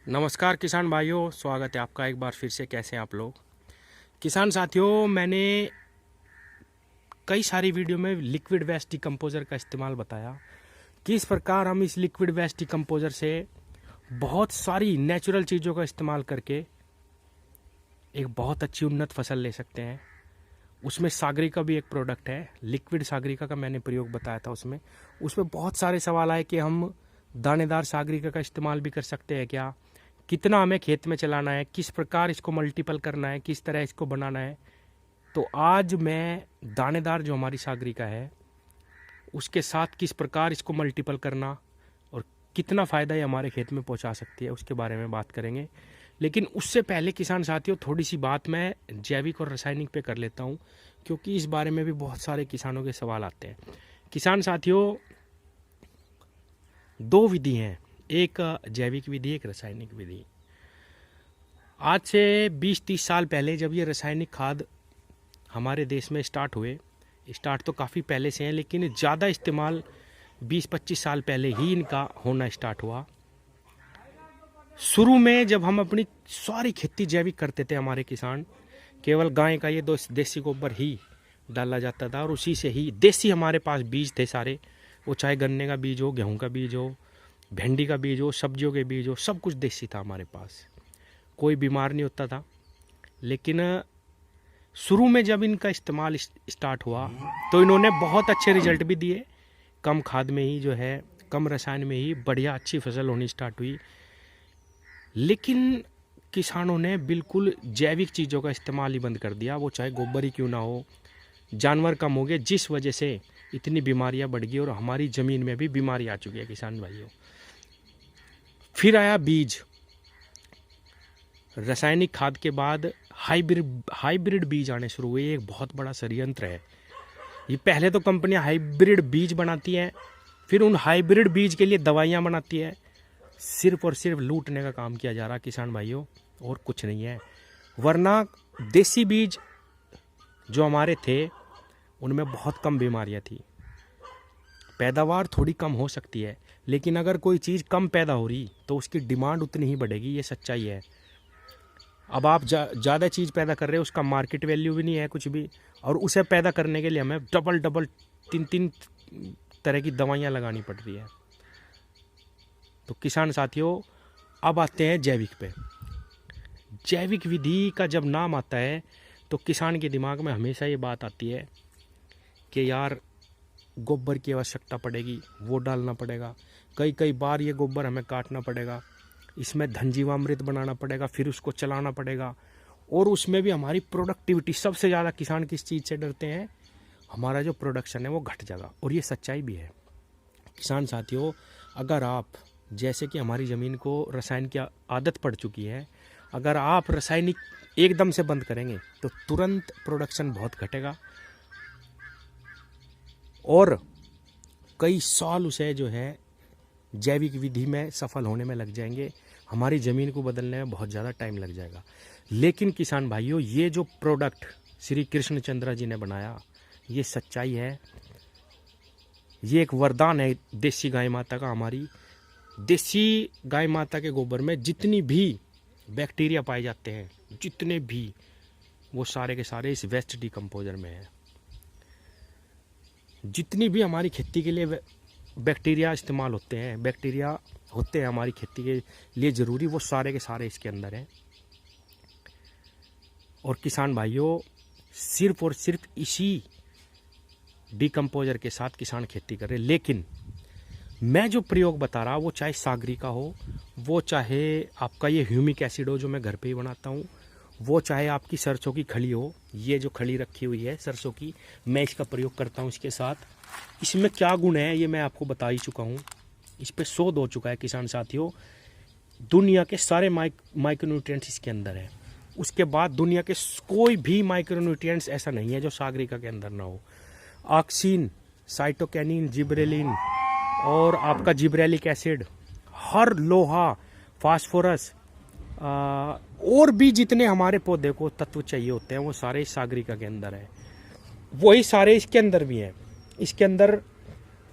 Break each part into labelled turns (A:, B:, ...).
A: नमस्कार किसान भाइयों, स्वागत है आपका एक बार फिर से। कैसे हैं आप लोग किसान साथियों? मैंने कई सारी वीडियो में लिक्विड वेस्ट डिकम्पोज़र का इस्तेमाल बताया, किस प्रकार हम इस लिक्विड वेस्ट डिकम्पोज़र से बहुत सारी नेचुरल चीज़ों का इस्तेमाल करके एक बहुत अच्छी उन्नत फसल ले सकते हैं। उसमें सागरिका भी एक प्रोडक्ट है, लिक्विड सागरिका का मैंने प्रयोग बताया था। उसमें बहुत सारे सवाल आए कि हम दानेदार सागरिका का इस्तेमाल भी कर सकते हैं क्या, कितना हमें खेत में चलाना है, किस प्रकार इसको मल्टीपल करना है, किस तरह इसको बनाना है। तो आज मैं दानेदार जो हमारी सागरिका है उसके साथ किस प्रकार इसको मल्टीपल करना और कितना फ़ायदा ये हमारे खेत में पहुंचा सकती है उसके बारे में बात करेंगे। लेकिन उससे पहले किसान साथियों, थोड़ी सी बात मैं जैविक और रासायनिक पे कर लेता हूं, क्योंकि इस बारे में भी बहुत सारे किसानों के सवाल आते हैं। किसान साथियों, दो विधि हैं, एक जैविक विधि, एक रासायनिक विधि। आज से 20-30 साल पहले जब ये रासायनिक खाद हमारे देश में स्टार्ट तो काफ़ी पहले से हैं, लेकिन ज़्यादा इस्तेमाल 20-25 साल पहले ही इनका होना स्टार्ट हुआ। शुरू में जब हम अपनी सारी खेती जैविक करते थे, हमारे किसान केवल गाय का ये देसी गोबर ही डाला जाता था और उसी से ही देसी हमारे पास बीज थे सारे, वो चाहे गन्ने का बीज हो, गेहूं का बीज हो, भिंडी का बीज हो, सब्जियों के बीज हो, सब कुछ देसी था हमारे पास, कोई बीमार नहीं होता था। लेकिन शुरू में जब इनका इस्तेमाल स्टार्ट हुआ तो इन्होंने बहुत अच्छे रिजल्ट भी दिए। कम खाद में ही जो है, कम रसायन में ही बढ़िया अच्छी फसल होनी स्टार्ट हुई। लेकिन किसानों ने बिल्कुल जैविक चीज़ों का इस्तेमाल ही बंद कर दिया, वो चाहे गोबर ही क्यों ना हो। जानवर कम हो गए, जिस वजह से इतनी बीमारियां बढ़ गई और हमारी ज़मीन में भी बीमारी आ चुकी है किसान भाइयों। फिर आया बीज। रासायनिक खाद के बाद हाइब्रिड बीज आने शुरू हुए। एक बहुत बड़ा षड्यंत्र है ये। पहले तो कंपनियां हाइब्रिड बीज बनाती हैं, फिर उन हाइब्रिड बीज के लिए दवाइयां बनाती है। सिर्फ और सिर्फ लूटने का काम किया जा रहा किसान भाइयों, और कुछ नहीं है। वरना देसी बीज जो हमारे थे उनमें बहुत कम बीमारियां थी। पैदावार थोड़ी कम हो सकती है, लेकिन अगर कोई चीज़ कम पैदा हो रही तो उसकी डिमांड उतनी ही बढ़ेगी, ये सच्चाई है। अब आप ज़्यादा चीज़ पैदा कर रहे हो, उसका मार्केट वैल्यू भी नहीं है कुछ भी, और उसे पैदा करने के लिए हमें डबल 3 तरह की दवाइयाँ लगानी पड़ रही है। तो किसान साथियों, अब आते हैं जैविक पे। जैविक विधि का जब नाम आता है तो किसान के दिमाग में हमेशा ये बात आती है कि यार गोबर की आवश्यकता पड़ेगी, वो डालना पड़ेगा, कई बार ये गोबर हमें काटना पड़ेगा, इसमें धनजीवामृत बनाना पड़ेगा, फिर उसको चलाना पड़ेगा, और उसमें भी हमारी प्रोडक्टिविटी, सबसे ज़्यादा किसान किस चीज़ से डरते हैं, हमारा जो प्रोडक्शन है वो घट जाएगा। और ये सच्चाई भी है किसान साथियों। अगर आप, जैसे कि हमारी ज़मीन को रसायन की आदत पड़ चुकी है, अगर आप रासायनिक एकदम से बंद करेंगे तो तुरंत प्रोडक्शन बहुत घटेगा और कई साल उसे जो है जैविक विधि में सफल होने में लग जाएंगे। हमारी ज़मीन को बदलने में बहुत ज़्यादा टाइम लग जाएगा। लेकिन किसान भाइयों, ये जो प्रोडक्ट श्री कृष्णचंद्र जी ने बनाया, ये सच्चाई है, ये एक वरदान है देसी गाय माता का। हमारी देसी गाय माता के गोबर में जितनी भी बैक्टीरिया पाए जाते हैं, जितने भी, वो सारे के सारे इस वेस्ट डिकम्पोजर में है। जितनी भी हमारी खेती के लिए बैक्टीरिया इस्तेमाल होते हैं, बैक्टीरिया होते हैं हमारी खेती के लिए ज़रूरी, वो सारे के सारे इसके अंदर हैं। और किसान भाइयों, सिर्फ और सिर्फ इसी डिकम्पोजर के साथ किसान खेती करे। लेकिन मैं जो प्रयोग बता रहा, वो चाहे सागरिका हो, वो चाहे आपका ये ह्यूमिक एसिड हो जो मैं घर पे ही बनाता हूँ, वो चाहे आपकी सरसों की खली हो, ये जो खली रखी हुई है सरसों की, मैं इसका प्रयोग करता हूँ इसके साथ। इसमें क्या गुण है ये मैं आपको बता ही चुका हूँ, इस पे शोध हो चुका है किसान साथियों। दुनिया के सारे माइक्रोन्यूट्रिएंट्स इसके अंदर है। उसके बाद दुनिया के कोई भी माइक्रोन्यूट्रिएंट्स ऐसा नहीं है जो सागरिका के अंदर ना हो। ऑक्सीन, साइटोकैनिन, जिब्रेलिन और आपका जिब्रेलिक एसिड, हर लोहा, फास्फोरस और भी जितने हमारे पौधे को तत्व चाहिए होते हैं, वो सारे सागरिका के अंदर है। वही सारे इसके अंदर भी हैं। इसके अंदर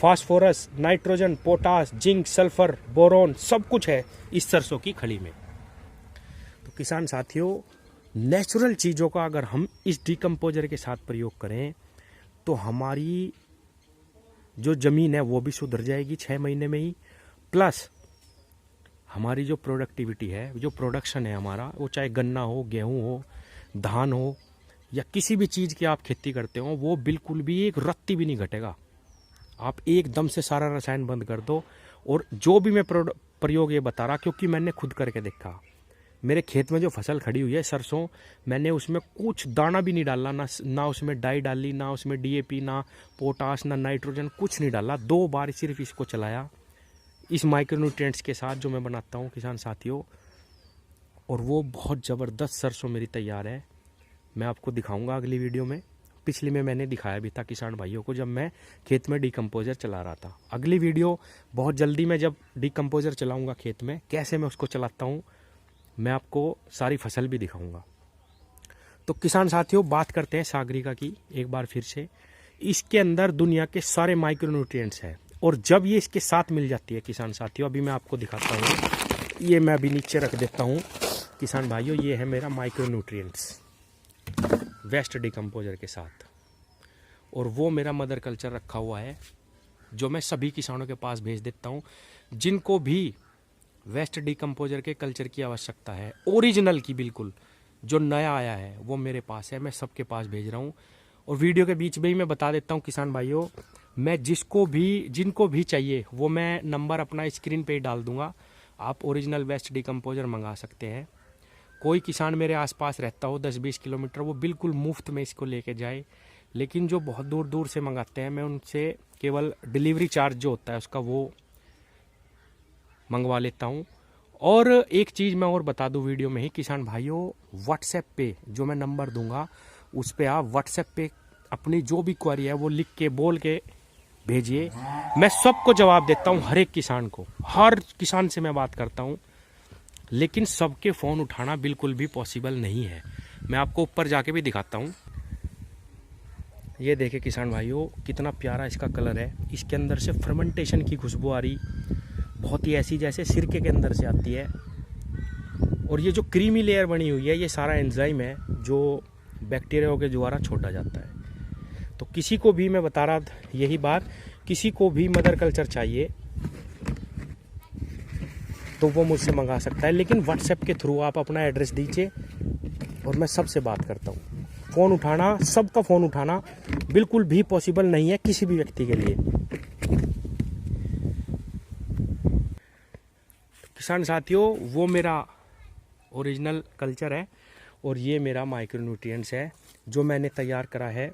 A: phosphorus, nitrogen, potash, zinc, sulphur, boron सब कुछ है इस सरसों की खली में। तो किसान साथियों, नेचुरल चीज़ों का अगर हम इस डिकम्पोजर के साथ प्रयोग करें तो हमारी जो ज़मीन है वो भी सुधर जाएगी 6 महीने में ही, प्लस हमारी जो प्रोडक्टिविटी है, जो प्रोडक्शन है हमारा, वो चाहे गन्ना हो, गेहूं हो, धान हो या किसी भी चीज़ की आप खेती करते हो, वो बिल्कुल भी एक रत्ती भी नहीं घटेगा। आप एकदम से सारा रसायन बंद कर दो। और जो भी मैं प्रयोग ये बता रहा, क्योंकि मैंने खुद करके देखा, मेरे खेत में जो फसल खड़ी हुई है सरसों, मैंने उसमें कुछ दाना भी नहीं डाला, ना उसमें डाई डाली, ना उसमें डीएपी, ना पोटास, ना नाइट्रोजन, कुछ नहीं डाला। 2 बार सिर्फ इसको चलाया इस माइक्रोन्यूट्रिएंट्स के साथ जो मैं बनाता हूँ किसान साथियों, और वो बहुत ज़बरदस्त सरसों मेरी तैयार है। मैं आपको दिखाऊंगा अगली वीडियो में। पिछली में मैंने दिखाया भी था किसान भाइयों को जब मैं खेत में डिकम्पोजर चला रहा था। अगली वीडियो बहुत जल्दी मैं जब डिकम्पोजर चलाऊंगा खेत में, कैसे मैं उसको चलाता हूँ, मैं आपको सारी फसल भी दिखाऊंगा। तो किसान साथियों, बात करते हैं सागरिका की एक बार फिर से। इसके अंदर दुनिया के सारे माइक्रोन्यूट्रिएंट्स हैं, और जब ये इसके साथ मिल जाती है किसान साथियों, अभी मैं आपको दिखाता हूँ, ये मैं अभी नीचे रख देता हूँ किसान भाइयों, ये है मेरा माइक्रोन्यूट्रिएंट्स वेस्ट डिकम्पोजर के साथ, और वो मेरा मदर कल्चर रखा हुआ है जो मैं सभी किसानों के पास भेज देता हूँ जिनको भी वेस्ट डिकम्पोजर के कल्चर की आवश्यकता है, ओरिजिनल की बिल्कुल, जो नया आया है वो मेरे पास है, मैं सबके पास भेज रहा हूँ। और वीडियो के बीच में ही मैं बता देता हूँ किसान भाइयों, मैं जिनको भी चाहिए वो मैं नंबर अपना स्क्रीन पे ही डाल दूंगा, आप ओरिजिनल वेस्ट डिकम्पोजर मंगा सकते हैं। कोई किसान मेरे आसपास रहता हो 10-20 किलोमीटर, वो बिल्कुल मुफ्त में इसको लेके जाए, लेकिन जो बहुत दूर दूर से मंगाते हैं मैं उनसे केवल डिलीवरी चार्ज जो होता है उसका वो मंगवा लेता हूँ। और एक चीज़ मैं और बता दूँ वीडियो में ही किसान भाइयों, व्हाट्सएप पे जो मैं नंबर दूंगा उस पर आप व्हाट्सएप पे अपनी जो भी क्वेरी है वो लिख के बोल के भेजिए, मैं सबको जवाब देता हूँ। हर एक किसान को, हर किसान से मैं बात करता हूँ, लेकिन सबके फ़ोन उठाना बिल्कुल भी पॉसिबल नहीं है। मैं आपको ऊपर जाके भी दिखाता हूँ। ये देखे किसान भाइयों, कितना प्यारा इसका कलर है, इसके अंदर से फर्मेंटेशन की खुशबू आ रही, बहुत ही ऐसी जैसे सिरके के अंदर से आती है। और ये जो क्रीमी लेयर बनी हुई है, ये सारा एंजाइम है जो बैक्टीरिया के द्वारा छोड़ा जाता है। तो किसी को भी मैं बता रहा यही बात, किसी को भी मदर कल्चर चाहिए तो वो मुझसे मंगा सकता है, लेकिन व्हाट्सएप के थ्रू आप अपना एड्रेस दीजिए और मैं सबसे बात करता हूँ। फ़ोन उठाना, सबका फ़ोन उठाना बिल्कुल भी पॉसिबल नहीं है किसी भी व्यक्ति के लिए। किसान साथियों, वो मेरा ओरिजिनल कल्चर है और ये मेरा माइक्रोन्यूट्रिएंट्स है जो मैंने तैयार करा है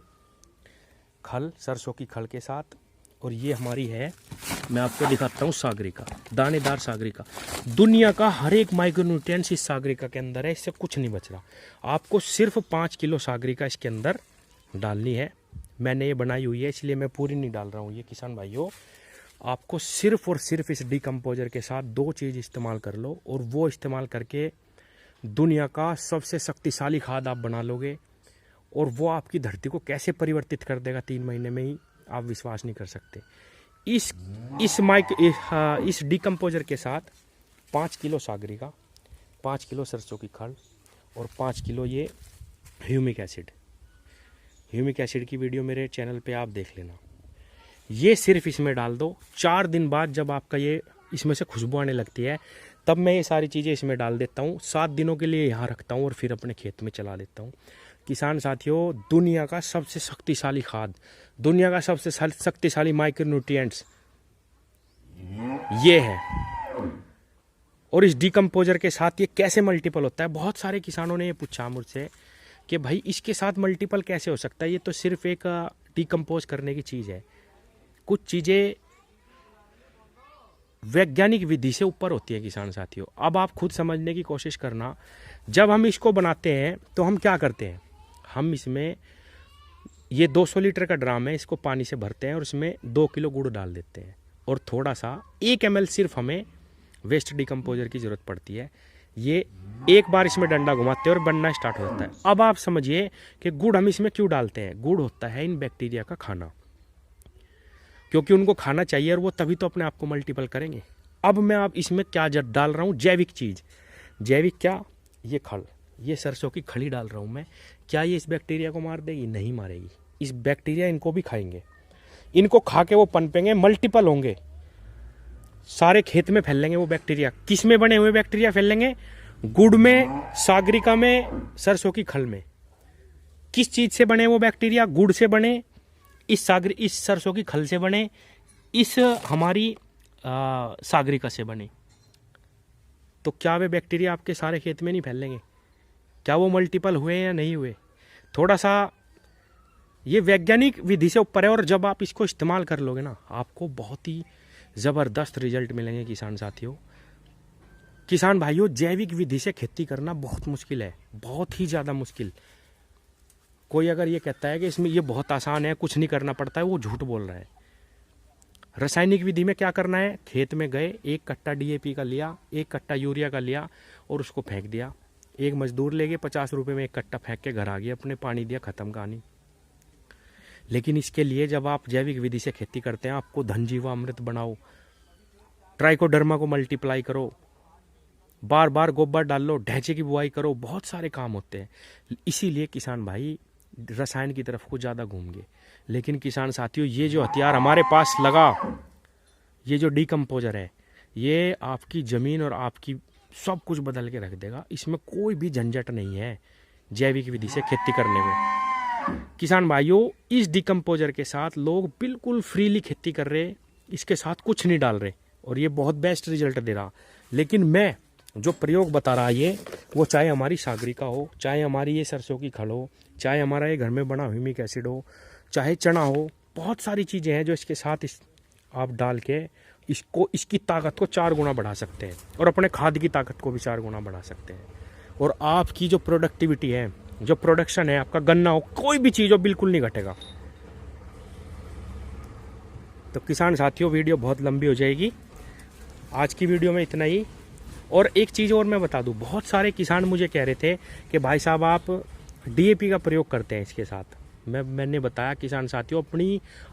A: खल, सरसों की खल के साथ। और ये हमारी है, मैं आपको दिखाता हूँ, सागरिका, दानेदार सागरिका। दुनिया का हर एक माइक्रोन्यूट्रिएंट्स इस सागरिका के अंदर है, इससे कुछ नहीं बच रहा। आपको सिर्फ 5 किलो सागरिका इसके अंदर डालनी है। मैंने ये बनाई हुई है इसलिए मैं पूरी नहीं डाल रहा हूँ। ये किसान भाइयों, आपको सिर्फ और सिर्फ इस डिकम्पोजर के साथ 2 चीज़ इस्तेमाल कर लो, और वो इस्तेमाल करके दुनिया का सबसे शक्तिशाली खाद आप बना लोगे, और वो आपकी धरती को कैसे परिवर्तित कर देगा 3 महीने में ही, आप विश्वास नहीं कर सकते। इस डिकम्पोजर के साथ 5 किलो सागरिका, 5 किलो सरसों की खल और 5 किलो ये ह्यूमिक एसिड। ह्यूमिक एसिड की वीडियो मेरे चैनल पे आप देख लेना। ये सिर्फ इसमें डाल दो। 4 दिन बाद जब आपका ये इसमें से खुशबू आने लगती है, तब मैं ये सारी चीज़ें इसमें डाल देता हूँ। 7 दिनों के लिए यहाँ रखता हूँ और फिर अपने खेत में चला देता हूँ। किसान साथियों, दुनिया का सबसे शक्तिशाली खाद, दुनिया का सबसे शक्तिशाली माइक्रोन्यूट्रिएंट्स ये है। और इस डिकम्पोजर के साथ ये कैसे मल्टीपल होता है, बहुत सारे किसानों ने ये पूछा मुझसे कि भाई इसके साथ मल्टीपल कैसे हो सकता है, ये तो सिर्फ एक डिकम्पोज करने की चीज़ है। कुछ चीज़ें वैज्ञानिक विधि से ऊपर होती है किसान साथियों। अब आप खुद समझने की कोशिश करना। जब हम इसको बनाते हैं तो हम क्या करते हैं, हम इसमें ये 200 लीटर का ड्राम है, इसको पानी से भरते हैं और उसमें 2 किलो गुड़ डाल देते हैं और थोड़ा सा 1 ml सिर्फ हमें वेस्ट डिकम्पोजर की ज़रूरत पड़ती है। ये एक बार इसमें डंडा घुमाते हैं और बनना स्टार्ट हो जाता है। अब आप समझिए कि गुड़ हम इसमें क्यों डालते हैं। गुड़ होता है इन बैक्टीरिया का खाना, क्योंकि उनको खाना चाहिए और वो तभी तो अपने आप को मल्टीपल करेंगे। अब मैं आप इसमें क्या डाल रहा हूँ, जैविक चीज़। जैविक क्या, ये खल, ये सरसों की खली डाल रहा हूँ मैं। क्या ये इस बैक्टीरिया को मार देगी? नहीं मारेगी। इस बैक्टीरिया इनको भी खाएंगे, इनको खा के वो पनपेंगे, मल्टीपल होंगे, सारे खेत में फैलेंगे वो बैक्टीरिया। किस में बने हुए बैक्टीरिया फैलेंगे? गुड़ में, सागरिका में, सरसों की खल में। किस चीज से बने वो बैक्टीरिया? गुड़ से बने, इस सरसों की खल से बने, इस हमारी सागरिका से बने। तो क्या वे बैक्टीरिया आपके सारे खेत में नहीं फैलेंगे? क्या वो मल्टीपल हुए या नहीं हुए? थोड़ा सा ये वैज्ञानिक विधि से ऊपर है, और जब आप इसको इस्तेमाल कर लोगे ना, आपको बहुत ही ज़बरदस्त रिजल्ट मिलेंगे किसान साथियों। किसान भाइयों, जैविक विधि से खेती करना बहुत मुश्किल है, बहुत ही ज़्यादा मुश्किल। कोई अगर ये कहता है कि इसमें ये बहुत आसान है, कुछ नहीं करना पड़ता है, वो झूठ बोल रहा है। रासायनिक विधि में क्या करना है? खेत में गए, 1 कट्टा DAP का लिया, 1 कट्टा यूरिया का लिया और उसको फेंक दिया। एक मजदूर ले गए, 50 रुपये में 1 कट्टा फेंक के घर आ गए, अपने पानी दिया, खत्म कहानी। लेकिन इसके लिए जब आप जैविक विधि से खेती करते हैं, आपको धन जीवामृत बनाओ, ट्राइकोडर्मा को मल्टीप्लाई करो, बार बार गोबर डाल लो, ढैंचे की बुआई करो, बहुत सारे काम होते हैं। इसीलिए किसान भाई रसायन की तरफ को ज़्यादा घूम गए। लेकिन किसान साथियों, ये जो हथियार हमारे पास लगा, ये जो डीकम्पोजर है, ये आपकी ज़मीन और आपकी सब कुछ बदल के रख देगा। इसमें कोई भी झंझट नहीं है जैविक विधि से खेती करने में। किसान भाइयों, इस डीकम्पोजर के साथ लोग बिल्कुल फ्रीली खेती कर रहे, इसके साथ कुछ नहीं डाल रहे, और ये बहुत बेस्ट रिजल्ट दे रहा। लेकिन मैं जो प्रयोग बता रहा ये, वो चाहे हमारी सागरिका हो, चाहे हमारी ये सरसों की खल हो, चाहे हमारा ये घर में बना ह्यूमिक एसिड हो, चाहे चना हो, बहुत सारी चीज़ें हैं जो इसके साथ आप डाल के इसको, इसकी ताकत को 4 गुना बढ़ा सकते हैं, और अपने खाद की ताकत को भी 4 गुना बढ़ा सकते हैं। और आपकी जो प्रोडक्टिविटी है, जो प्रोडक्शन है, आपका गन्ना हो, कोई भी चीज़ हो, बिल्कुल नहीं घटेगा। तो किसान साथियों, वीडियो बहुत लंबी हो जाएगी, आज की वीडियो में इतना ही। और एक चीज़ और मैं बता दूं, बहुत सारे किसान मुझे कह रहे थे कि भाई साहब आप DAP का प्रयोग करते हैं इसके साथ। मैंने बताया किसान साथियों,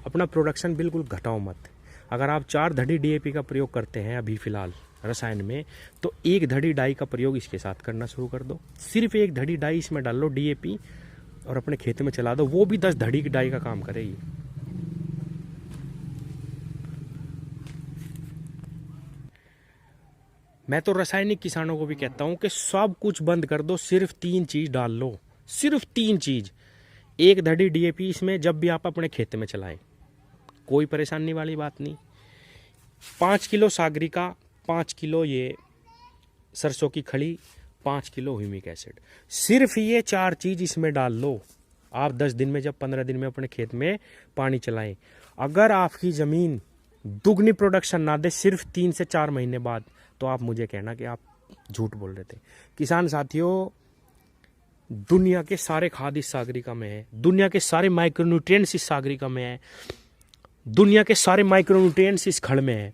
A: अपना प्रोडक्शन बिल्कुल घटाओ मत। अगर आप 4 धड़ी DAP का प्रयोग करते हैं अभी फ़िलहाल रसायन में, तो 1 धड़ी डाई का प्रयोग इसके साथ करना शुरू कर दो। सिर्फ 1 धड़ी डाई इसमें डाल लो DAP, और अपने खेत में चला दो, वो भी 10 धड़ी की डाई का काम करेगी। मैं तो रासायनिक किसानों को भी कहता हूं कि सब कुछ बंद कर दो, सिर्फ 3 चीज डाल लो, सिर्फ 3 चीज। 1 धड़ी DAP इसमें जब भी आप अपने खेत में चलाएं, कोई परेशानी वाली बात नहीं। 5 किलो सागरिका, 5 किलो ये सरसों की खली, 5 किलो ह्यूमिक एसिड, सिर्फ ये 4 चीज इसमें डाल लो। आप 10 दिन में, जब 15 दिन में अपने खेत में पानी चलाएं, अगर आपकी ज़मीन दुगनी प्रोडक्शन ना दे सिर्फ 3 से 4 महीने बाद, तो आप मुझे कहना कि आप झूठ बोल रहे थे। किसान साथियों, दुनिया के सारे खाद इस सागरिका में है, दुनिया के सारे माइक्रोन्यूट्रिएंट्स इस सागरिका में है, दुनिया के सारे माइक्रोन्यूट्रिएंट्स इस खड़ में है,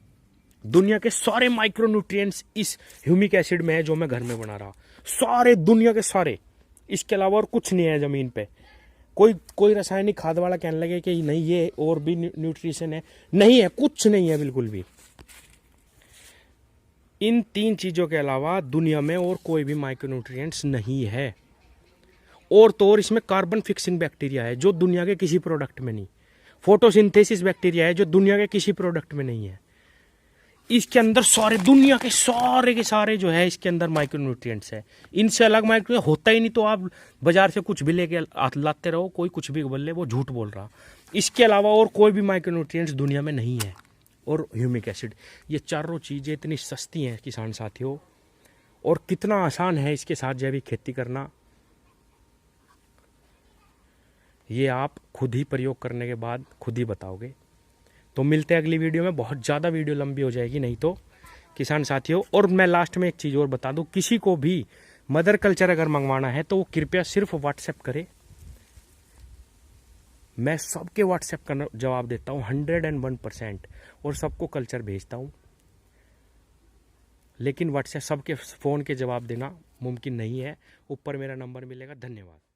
A: दुनिया के सारे माइक्रोन्यूट्रिएंट्स इस ह्यूमिक एसिड में है जो मैं घर में बना रहा, सारे, दुनिया के सारे। इसके अलावा और कुछ नहीं है ज़मीन पे। कोई रासायनिक खाद वाला कहने लगे कि नहीं ये और भी न्यूट्रिशन है, नहीं है, कुछ नहीं है बिल्कुल भी। इन 3 चीज़ों के अलावा दुनिया में और कोई भी माइक्रोन्यूट्रिएंट्स नहीं है। और तो और इसमें कार्बन फिक्सिंग बैक्टीरिया है जो दुनिया के किसी प्रोडक्ट में नहीं, फोटोसिंथेसिस बैक्टीरिया है जो दुनिया के किसी प्रोडक्ट में नहीं है। इसके अंदर सारे, दुनिया के सारे जो है इसके अंदर माइक्रोन्यूट्रिएंट्स है। इनसे अलग माइक्रो होता ही नहीं, तो आप बाजार से कुछ भी लेके लाते रहो, कोई कुछ भी बोले, वो झूठ बोल रहा। इसके अलावा और कोई भी माइक्रोन्यूट्रिएंट्स दुनिया में नहीं है। और ह्यूमिक एसिड, ये चारों चीज़ें इतनी सस्ती हैं किसान साथियों, और कितना आसान है इसके साथ जैविक खेती करना, ये आप खुद ही प्रयोग करने के बाद खुद ही बताओगे। तो मिलते हैं अगली वीडियो में, बहुत ज़्यादा वीडियो लंबी हो जाएगी नहीं तो किसान साथियों। और मैं लास्ट में एक चीज़ और बता दूं, किसी को भी मदर कल्चर अगर मंगवाना है तो वो कृपया सिर्फ व्हाट्सएप करे। मैं सबके व्हाट्सएप का जवाब देता हूँ 101%, और सबको कल्चर भेजता हूँ। लेकिन व्हाट्सएप सबके फ़ोन के जवाब देना मुमकिन नहीं है। ऊपर मेरा नंबर मिलेगा। धन्यवाद।